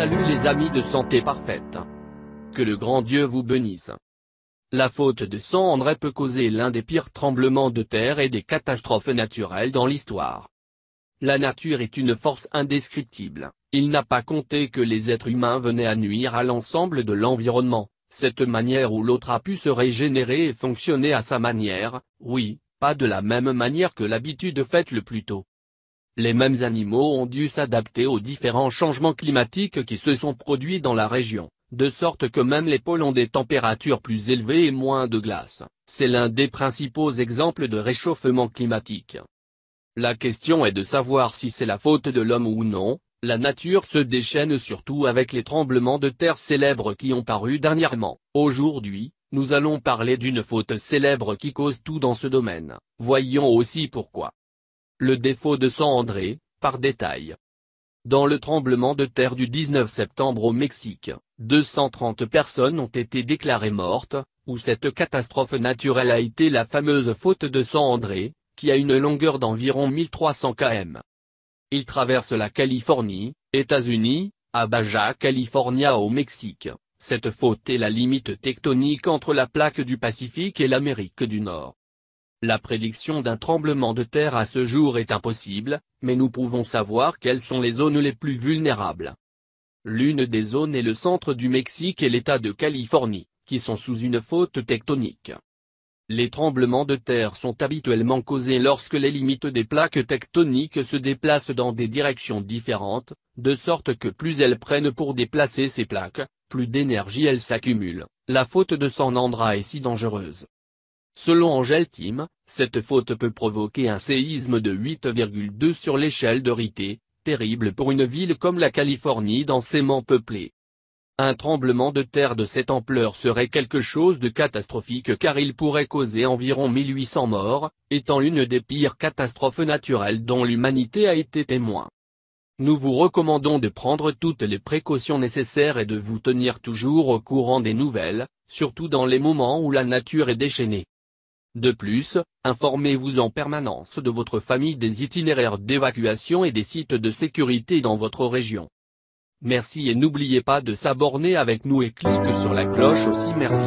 Salut les amis de Santé Parfaite. Que le grand Dieu vous bénisse. La faute de San André peut causer l'un des pires tremblements de terre et des catastrophes naturelles dans l'histoire. La nature est une force indescriptible, il n'a pas compté que les êtres humains venaient à nuire à l'ensemble de l'environnement, cette manière ou l'autre a pu se régénérer et fonctionner à sa manière, oui, pas de la même manière que l'habitude faite le plus tôt. Les mêmes animaux ont dû s'adapter aux différents changements climatiques qui se sont produits dans la région, de sorte que même les pôles ont des températures plus élevées et moins de glace. C'est l'un des principaux exemples de réchauffement climatique. La question est de savoir si c'est la faute de l'homme ou non. La nature se déchaîne surtout avec les tremblements de terre célèbres qui ont paru dernièrement. Aujourd'hui, nous allons parler d'une faute célèbre qui cause tout dans ce domaine. Voyons aussi pourquoi. Le défaut de San André, par détail. Dans le tremblement de terre du 19 septembre au Mexique, 230 personnes ont été déclarées mortes, où cette catastrophe naturelle a été la fameuse faute de San André, qui a une longueur d'environ 1300 km. Il traverse la Californie, États-Unis, à Baja California au Mexique. Cette faute est la limite tectonique entre la plaque du Pacifique et l'Amérique du Nord. La prédiction d'un tremblement de terre à ce jour est impossible, mais nous pouvons savoir quelles sont les zones les plus vulnérables. L'une des zones est le centre du Mexique et l'État de Californie, qui sont sous une faute tectonique. Les tremblements de terre sont habituellement causés lorsque les limites des plaques tectoniques se déplacent dans des directions différentes, de sorte que plus elles prennent pour déplacer ces plaques, plus d'énergie elles s'accumulent. La faute de San André est si dangereuse. Selon Angel Tim, cette faute peut provoquer un séisme de 8,2 sur l'échelle de Richter, terrible pour une ville comme la Californie densément peuplée. Un tremblement de terre de cette ampleur serait quelque chose de catastrophique car il pourrait causer environ 1800 morts, étant l'une des pires catastrophes naturelles dont l'humanité a été témoin. Nous vous recommandons de prendre toutes les précautions nécessaires et de vous tenir toujours au courant des nouvelles, surtout dans les moments où la nature est déchaînée. De plus, informez-vous en permanence de votre famille des itinéraires d'évacuation et des sites de sécurité dans votre région. Merci et n'oubliez pas de s'abonner avec nous et cliquez sur la cloche aussi. Merci.